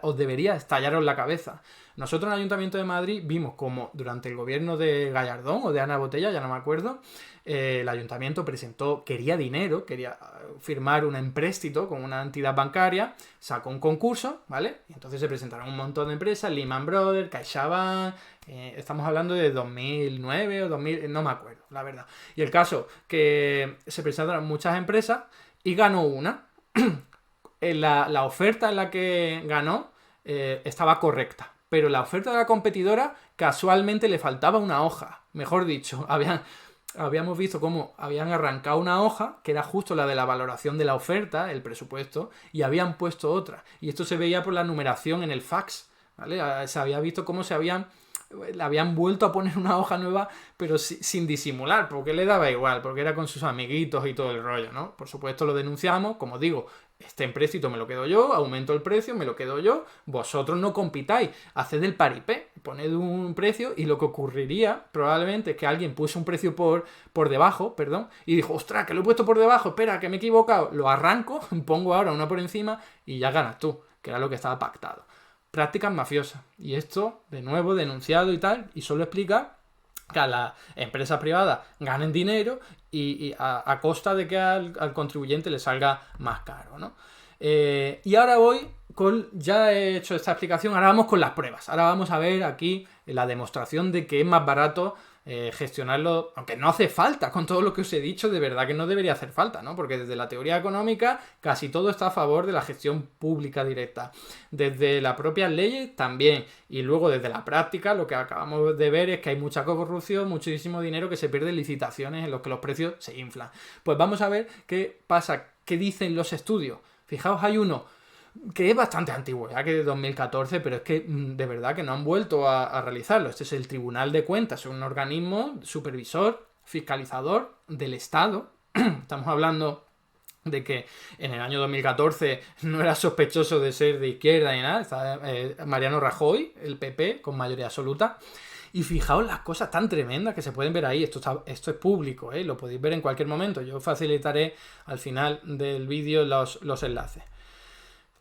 os debería estallaros la cabeza. Nosotros en el Ayuntamiento de Madrid vimos como durante el gobierno de Gallardón o de Ana Botella, ya no me acuerdo, el ayuntamiento quería dinero, quería firmar un empréstito con una entidad bancaria, sacó un concurso, ¿vale? Y entonces se presentaron un montón de empresas, Lehman Brothers, CaixaBank, estamos hablando de 2009 o 2000, no me acuerdo, la verdad. Y el caso que se presentaron muchas empresas y ganó una. La oferta en la que ganó estaba correcta. Pero la oferta de la competidora casualmente le faltaba una hoja. Mejor dicho, habíamos visto cómo habían arrancado una hoja, que era justo la de la valoración de la oferta, el presupuesto, y habían puesto otra. Y esto se veía por la numeración en el fax, ¿vale? Se había visto cómo le habían vuelto a poner una hoja nueva, pero sin disimular, porque le daba igual, porque era con sus amiguitos y todo el rollo, ¿no? Por supuesto lo denunciamos, como digo, este empréstito me lo quedo yo, aumento el precio, me lo quedo yo, vosotros no compitáis, haced el paripé, poned un precio y lo que ocurriría probablemente es que alguien puso un precio por debajo, y dijo, ostras, que lo he puesto por debajo, espera, que me he equivocado, lo arranco, pongo ahora una por encima y ya ganas tú, que era lo que estaba pactado. Prácticas mafiosas. Y esto, de nuevo, denunciado y tal, y solo explica que a las empresas privadas ganen dinero y a costa de que al contribuyente le salga más caro, ¿no? Y ahora ya he hecho esta explicación, ahora vamos con las pruebas. Ahora vamos a ver aquí la demostración de que es más barato gestionarlo, aunque no hace falta, con todo lo que os he dicho, de verdad que no debería hacer falta, ¿no? Porque desde la teoría económica casi todo está a favor de la gestión pública directa. Desde las propias leyes también. Y luego desde la práctica lo que acabamos de ver es que hay mucha corrupción, muchísimo dinero que se pierde en licitaciones en los que los precios se inflan. Pues vamos a ver qué pasa, qué dicen los estudios. Fijaos, hay uno que es bastante antiguo, ya que de 2014, pero es que de verdad que no han vuelto a realizarlo. Este es el Tribunal de Cuentas, un organismo supervisor, fiscalizador del Estado. Estamos hablando de que en el año 2014 no era sospechoso de ser de izquierda ni nada. Está Mariano Rajoy, el PP, con mayoría absoluta. Y fijaos las cosas tan tremendas que se pueden ver ahí. Esto es público, lo podéis ver en cualquier momento. Yo facilitaré al final del vídeo los enlaces.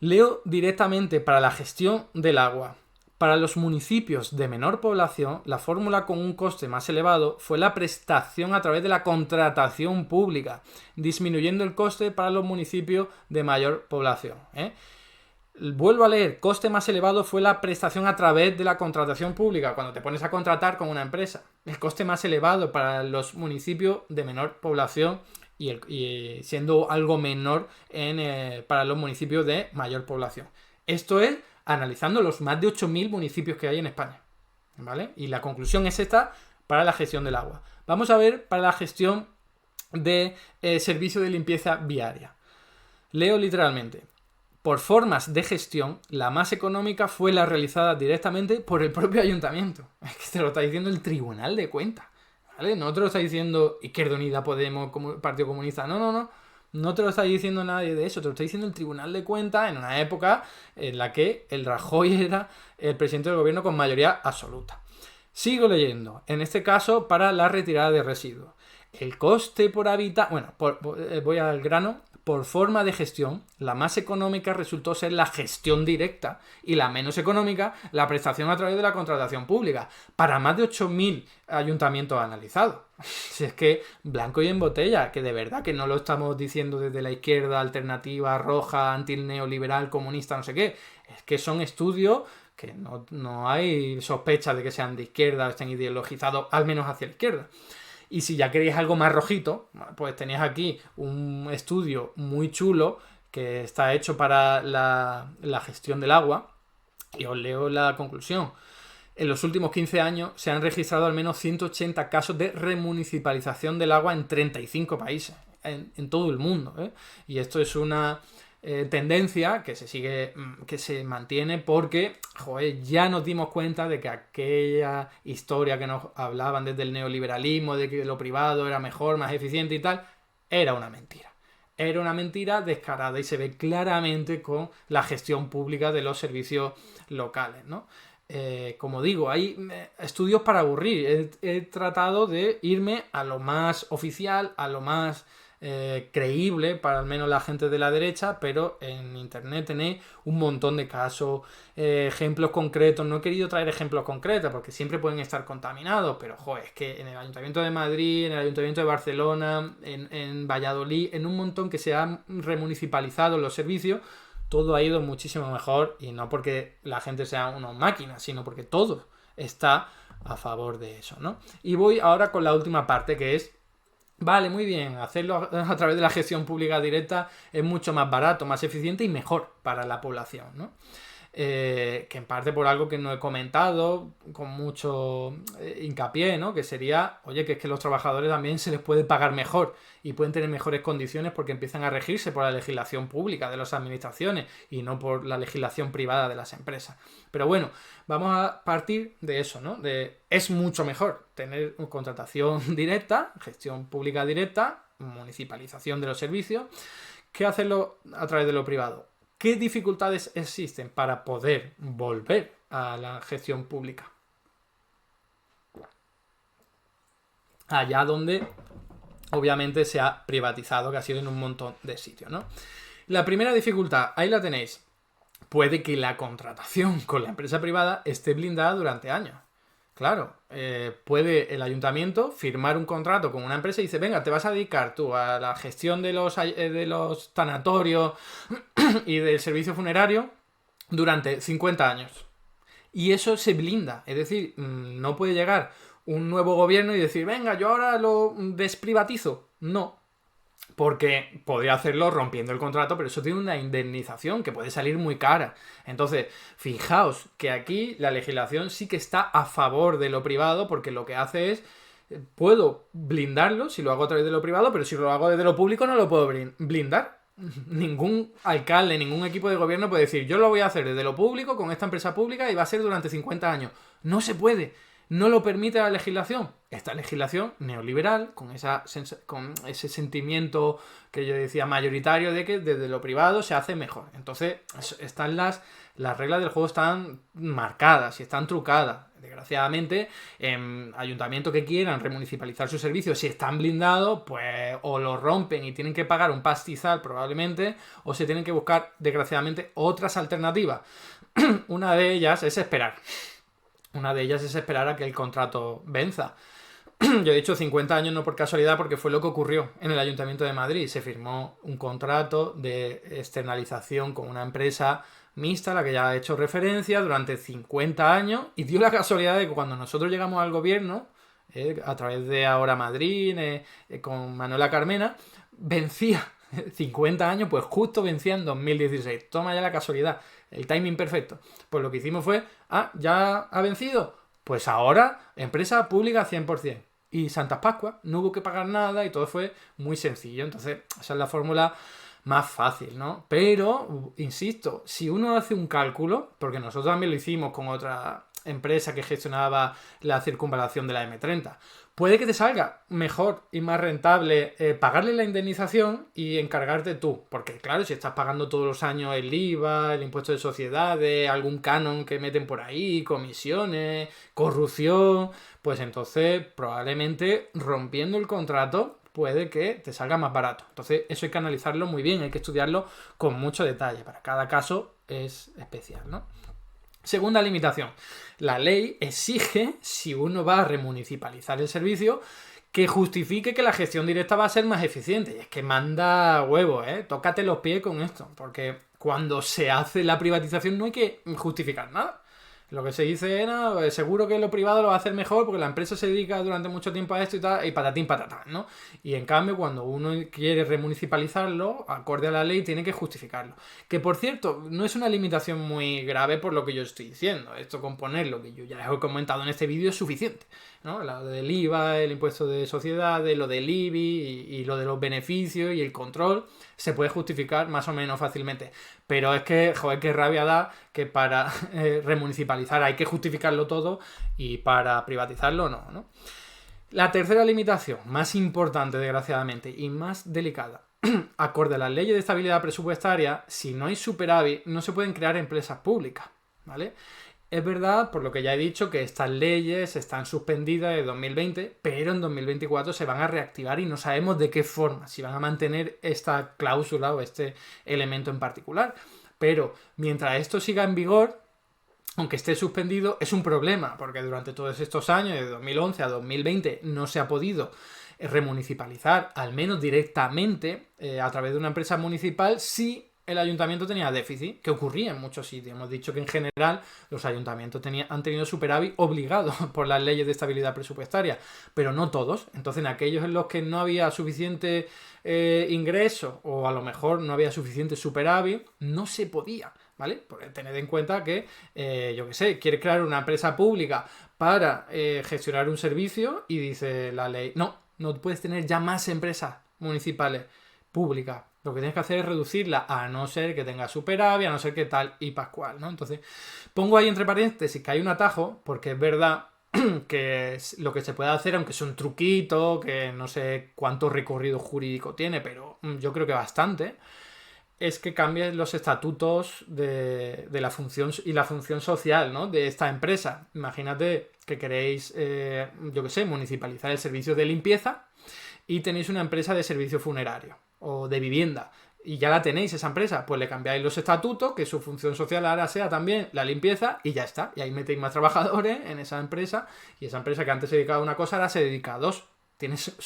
Leo directamente para la gestión del agua. Para los municipios de menor población, la fórmula con un coste más elevado fue la prestación a través de la contratación pública, disminuyendo el coste para los municipios de mayor población. Vuelvo a leer, coste más elevado fue la prestación a través de la contratación pública, cuando te pones a contratar con una empresa. El coste más elevado para los municipios de menor población y siendo algo menor para los municipios de mayor población. Esto es analizando los más de 8.000 municipios que hay en España, ¿vale? Y la conclusión es esta para la gestión del agua. Vamos a ver para la gestión de servicio de limpieza viaria. Leo literalmente. Por formas de gestión, la más económica fue la realizada directamente por el propio ayuntamiento. Es que te lo está diciendo el Tribunal de Cuentas, ¿vale? No te lo está diciendo Izquierda Unida, Podemos, Partido Comunista. No. No te lo está diciendo nadie de eso. Te lo está diciendo el Tribunal de Cuentas en una época en la que el Rajoy era el presidente del gobierno con mayoría absoluta. Sigo leyendo. En este caso, para la retirada de residuos. El coste por habitante... Bueno, voy al grano. Por forma de gestión, la más económica resultó ser la gestión directa y la menos económica, la prestación a través de la contratación pública, para más de 8.000 ayuntamientos analizados. Si es que blanco y en botella, que de verdad que no lo estamos diciendo desde la izquierda alternativa, roja, antineoliberal, comunista, no sé qué, es que son estudios que no hay sospecha de que sean de izquierda o estén ideologizados, al menos hacia la izquierda. Y si ya queréis algo más rojito, pues tenéis aquí un estudio muy chulo que está hecho para la gestión del agua. Y os leo la conclusión. En los últimos 15 años se han registrado al menos 180 casos de remunicipalización del agua en 35 países, en todo el mundo. Y esto es una tendencia que se mantiene porque, ya nos dimos cuenta de que aquella historia que nos hablaban desde el neoliberalismo, de que lo privado era mejor, más eficiente y tal, era una mentira. Era una mentira descarada y se ve claramente con la gestión pública de los servicios locales, ¿no? Como digo, hay estudios para aburrir. He tratado de irme a lo más oficial, a lo más creíble para al menos la gente de la derecha, pero en internet tenéis un montón de casos, ejemplos concretos. No he querido traer ejemplos concretos porque siempre pueden estar contaminados, pero es que en el Ayuntamiento de Madrid, en el Ayuntamiento de Barcelona, en Valladolid, en un montón que se han remunicipalizado los servicios, todo ha ido muchísimo mejor, y no porque la gente sea una máquina, sino porque todo está a favor de eso, ¿no? Y voy ahora con la última parte, que es vale, muy bien, hacerlo a través de la gestión pública directa es mucho más barato, más eficiente y mejor para la población, ¿no? Que en parte por algo que no he comentado con mucho hincapié, ¿no? Que sería, que es que los trabajadores también se les puede pagar mejor y pueden tener mejores condiciones porque empiezan a regirse por la legislación pública de las administraciones y no por la legislación privada de las empresas. Pero bueno, vamos a partir de eso, ¿no? Es mucho mejor tener una contratación directa, gestión pública directa, municipalización de los servicios, que hacerlo a través de lo privado. ¿Qué dificultades existen para poder volver a la gestión pública? Allá donde obviamente se ha privatizado, que ha sido en un montón de sitios, ¿no? La primera dificultad, ahí la tenéis. Puede que la contratación con la empresa privada esté blindada durante años. claro, puede el ayuntamiento firmar un contrato con una empresa y dice, venga, te vas a dedicar tú a la gestión de los tanatorios y del servicio funerario durante 50 años. Y eso se blinda, es decir, no puede llegar un nuevo gobierno y decir, venga, yo ahora lo desprivatizo. No, porque podría hacerlo rompiendo el contrato, pero eso tiene una indemnización que puede salir muy cara. Entonces, fijaos que aquí la legislación sí que está a favor de lo privado, porque lo que hace es, puedo blindarlo si lo hago a través de lo privado, pero si lo hago desde lo público no lo puedo blindar. Ningún alcalde, ningún equipo de gobierno puede decir, yo lo voy a hacer desde lo público con esta empresa pública y va a ser durante 50 años. No se puede. No lo permite la legislación. Esta legislación neoliberal, con ese sentimiento que yo decía mayoritario de que desde lo privado se hace mejor. Entonces, están las reglas del juego están marcadas y están trucadas. Desgraciadamente, ayuntamientos que quieran remunicipalizar sus servicios, si están blindados, pues o lo rompen y tienen que pagar un pastizal probablemente, o se tienen que buscar, desgraciadamente, otras alternativas. Una de ellas es esperar. Una de ellas es esperar a que el contrato venza. Yo he dicho 50 años no por casualidad, porque fue lo que ocurrió en el Ayuntamiento de Madrid. Se firmó un contrato de externalización con una empresa mixta, a la que ya he hecho referencia, durante 50 años, y dio la casualidad de que cuando nosotros llegamos al gobierno, a través de Ahora Madrid, con Manuela Carmena, vencía 50 años, pues justo vencía en 2016. Toma ya la casualidad, el timing perfecto. Pues lo que hicimos fue, ¿ya ha vencido? Pues ahora, empresa pública 100%. Y Santas Pascuas, no hubo que pagar nada y todo fue muy sencillo. Entonces, esa es la fórmula más fácil, ¿no? Pero, insisto, si uno hace un cálculo, porque nosotros también lo hicimos con otra empresa que gestionaba la circunvalación de la M30, puede que te salga mejor y más rentable pagarle la indemnización y encargarte tú. Porque claro, si estás pagando todos los años el IVA, el impuesto de sociedades, algún canon que meten por ahí, comisiones, corrupción, pues entonces probablemente rompiendo el contrato puede que te salga más barato. Entonces eso hay que analizarlo muy bien, hay que estudiarlo con mucho detalle. Para cada caso es especial, ¿no? Segunda limitación. La ley exige, si uno va a remunicipalizar el servicio, que justifique que la gestión directa va a ser más eficiente. Y es que manda huevos, Tócate los pies con esto. Porque cuando se hace la privatización no hay que justificar nada. Lo que se dice era, seguro que lo privado lo va a hacer mejor porque la empresa se dedica durante mucho tiempo a esto y tal, y patatín patatán, ¿no? Y en cambio, cuando uno quiere remunicipalizarlo, acorde a la ley, tiene que justificarlo. Que por cierto, no es una limitación muy grave por lo que yo estoy diciendo. Esto con ponerlo, que yo ya he comentado en este vídeo, es suficiente, ¿no? Lo del IVA, el impuesto de sociedades, lo del IBI y lo de los beneficios y el control, se puede justificar más o menos fácilmente. Pero es que, joder, qué rabia da que para remunicipalizar hay que justificarlo todo y para privatizarlo no. La tercera limitación, más importante desgraciadamente y más delicada, acorde a las leyes de estabilidad presupuestaria, si no hay superávit no se pueden crear empresas públicas, ¿vale? Es verdad, por lo que ya he dicho, que estas leyes están suspendidas de 2020, pero en 2024 se van a reactivar y no sabemos de qué forma, si van a mantener esta cláusula o este elemento en particular. Pero mientras esto siga en vigor, aunque esté suspendido, es un problema, porque durante todos estos años, de 2011 a 2020, no se ha podido remunicipalizar, al menos directamente, a través de una empresa municipal, si el ayuntamiento tenía déficit, que ocurría en muchos sitios. Hemos dicho que en general los ayuntamientos han tenido superávit obligado por las leyes de estabilidad presupuestaria, pero no todos. Entonces, en aquellos en los que no había suficiente ingreso o a lo mejor no había suficiente superávit, no se podía, ¿vale? Porque tened en cuenta que, quieres crear una empresa pública para gestionar un servicio y dice la ley, no puedes tener ya más empresas municipales públicas. Lo que tienes que hacer es reducirla, a no ser que tenga superávit, a no ser que tal y pascual, ¿no? Entonces, pongo ahí entre paréntesis que hay un atajo, porque es verdad que lo que se puede hacer, aunque es un truquito, que no sé cuánto recorrido jurídico tiene, pero yo creo que bastante, es que cambien los estatutos de la función y la función social, ¿no? De esta empresa. Imagínate que queréis, municipalizar el servicio de limpieza y tenéis una empresa de servicio funerario o de vivienda y ya la tenéis esa empresa, pues le cambiáis los estatutos, que su función social ahora sea también la limpieza y ya está. Y ahí metéis más trabajadores en esa empresa y esa empresa que antes se dedicaba a una cosa ahora se dedica a dos. Tienes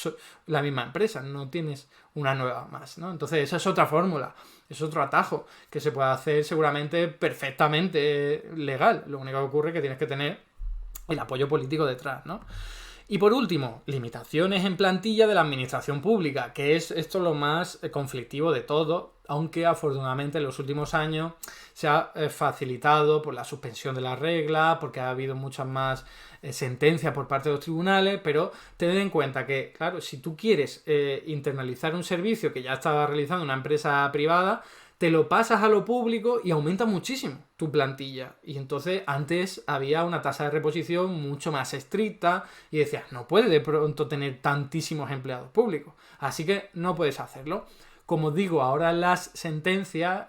la misma empresa, no tienes una nueva más, ¿no? Entonces esa es otra fórmula, es otro atajo que se puede hacer seguramente perfectamente legal. Lo único que ocurre es que tienes que tener el apoyo político detrás, ¿no? Y por último, limitaciones en plantilla de la administración pública, que es esto lo más conflictivo de todo, aunque afortunadamente en los últimos años se ha facilitado por la suspensión de la regla, porque ha habido muchas más sentencias por parte de los tribunales, pero tened en cuenta que, claro, si tú quieres internalizar un servicio que ya estaba realizando una empresa privada, te lo pasas a lo público y aumenta muchísimo tu plantilla. Y entonces antes había una tasa de reposición mucho más estricta y decías, no puedes de pronto tener tantísimos empleados públicos. Así que no puedes hacerlo. Como digo, ahora las sentencias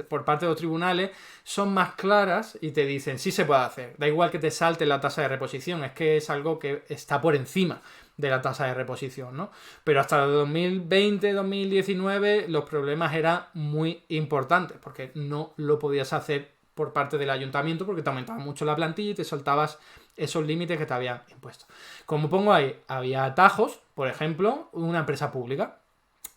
por parte de los tribunales son más claras y te dicen, sí se puede hacer. Da igual que te salte la tasa de reposición, es que es algo que está por encima de la tasa de reposición, ¿no? Pero hasta el 2020-2019 los problemas eran muy importantes porque no lo podías hacer por parte del ayuntamiento porque te aumentaba mucho la plantilla y te soltabas esos límites que te habían impuesto. Como pongo ahí, había atajos, por ejemplo, una empresa pública,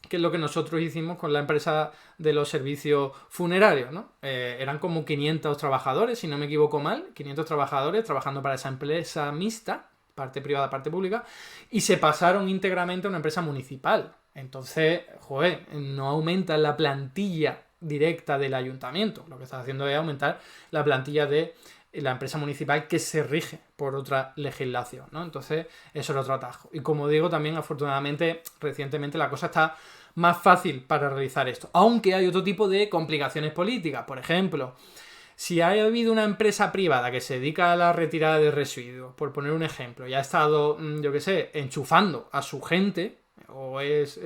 que es lo que nosotros hicimos con la empresa de los servicios funerarios, ¿no? Eran como 500 trabajadores, si no me equivoco mal, 500 trabajadores trabajando para esa empresa mixta, parte privada, parte pública, y se pasaron íntegramente a una empresa municipal. Entonces, joder, no aumenta la plantilla directa del ayuntamiento. Lo que está haciendo es aumentar la plantilla de la empresa municipal que se rige por otra legislación, ¿no? Entonces, eso era otro atajo. Y como digo, también afortunadamente, recientemente la cosa está más fácil para realizar esto. Aunque hay otro tipo de complicaciones políticas. Por ejemplo, si ha habido una empresa privada que se dedica a la retirada de residuos, por poner un ejemplo, y ha estado, yo qué sé, enchufando a su gente, o es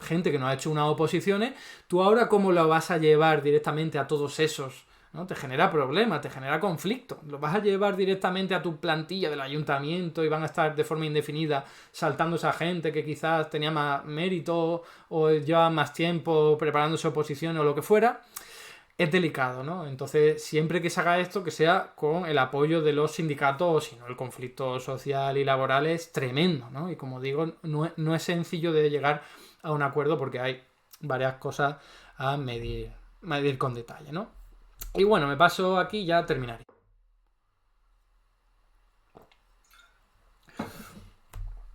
gente que no ha hecho unas oposiciones, tú ahora cómo lo vas a llevar directamente a todos esos, ¿no? Te genera problemas, te genera conflicto. Lo vas a llevar directamente a tu plantilla del ayuntamiento y van a estar de forma indefinida saltando esa gente que quizás tenía más mérito o lleva más tiempo preparándose oposición o lo que fuera. Es delicado, ¿no? Entonces, siempre que se haga esto, que sea con el apoyo de los sindicatos, o si no, el conflicto social y laboral es tremendo, ¿no? Y como digo, no es sencillo de llegar a un acuerdo porque hay varias cosas a medir con detalle, ¿no? Y bueno, me paso aquí y ya terminaré.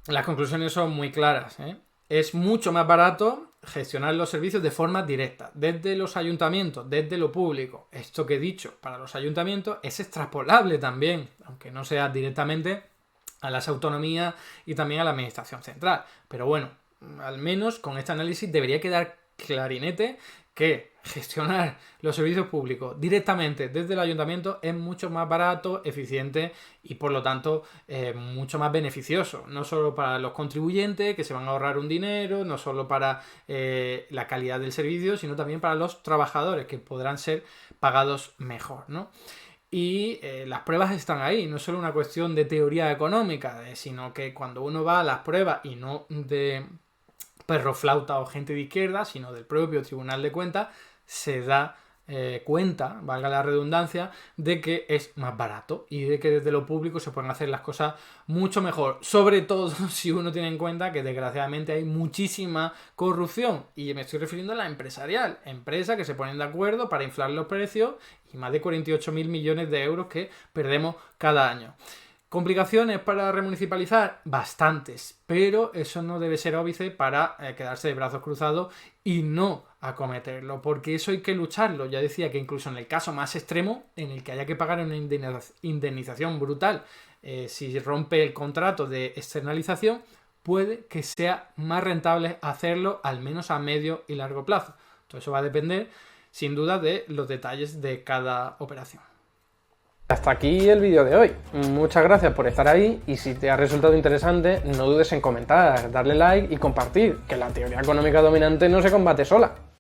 Las conclusiones son muy claras, ¿eh? Es mucho más barato gestionar los servicios de forma directa, desde los ayuntamientos, desde lo público. Esto que he dicho para los ayuntamientos es extrapolable también, aunque no sea directamente a las autonomías y también a la administración central. Pero bueno, al menos con este análisis debería quedar clarinete que gestionar los servicios públicos directamente desde el ayuntamiento es mucho más barato, eficiente y por lo tanto mucho más beneficioso. No solo para los contribuyentes que se van a ahorrar un dinero, no solo para la calidad del servicio, sino también para los trabajadores que podrán ser pagados mejor, ¿no? Y las pruebas están ahí, no es solo una cuestión de teoría económica, sino que cuando uno va a las pruebas y no de perro flauta o gente de izquierda, sino del propio Tribunal de Cuentas, se da cuenta, valga la redundancia, de que es más barato y de que desde lo público se pueden hacer las cosas mucho mejor, sobre todo si uno tiene en cuenta que desgraciadamente hay muchísima corrupción y me estoy refiriendo a la empresarial, empresas que se ponen de acuerdo para inflar los precios y más de 48.000 millones de euros que perdemos cada año. ¿Complicaciones para remunicipalizar? Bastantes, pero eso no debe ser óbice para quedarse de brazos cruzados y no acometerlo, porque eso hay que lucharlo. Ya decía que incluso en el caso más extremo, en el que haya que pagar una indemnización brutal, si rompe el contrato de externalización, puede que sea más rentable hacerlo, al menos a medio y largo plazo. Todo eso va a depender, sin duda, de los detalles de cada operación. Hasta aquí el vídeo de hoy. Muchas gracias por estar ahí y si te ha resultado interesante no dudes en comentar, darle like y compartir, que la teoría económica dominante no se combate sola.